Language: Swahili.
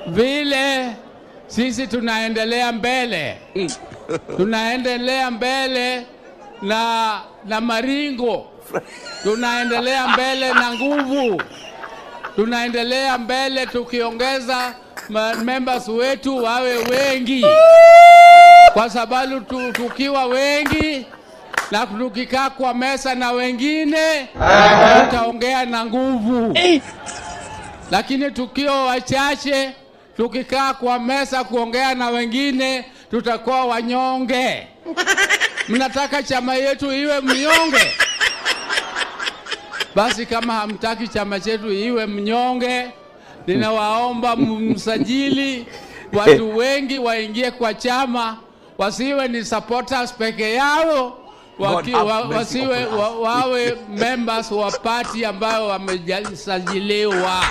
vile sisi tunaendelea mbele. Tunaendelea mbele na maringo. Tunaendelea mbele na nguvu. Tunaendelea mbele tukiongeza members wetu wawe wengi. Kwa sababu tukiwa wengi na tukikaa kwa mesa na wengine tutaongea na nguvu. Lakini tukiwa wachache tukikaa kwa mesa kuongea na wengine tutakuwa wanyonge. Mnataka chama yetu iwe mnyonge? Basi kama hamtaki chama chetu iwe mnyonge, ninawaomba msajili watu wengi waingie kwa chama, wasiwe ni supporters peke yao, wasiwe wawe members wa party ambayo wamesajiliwa.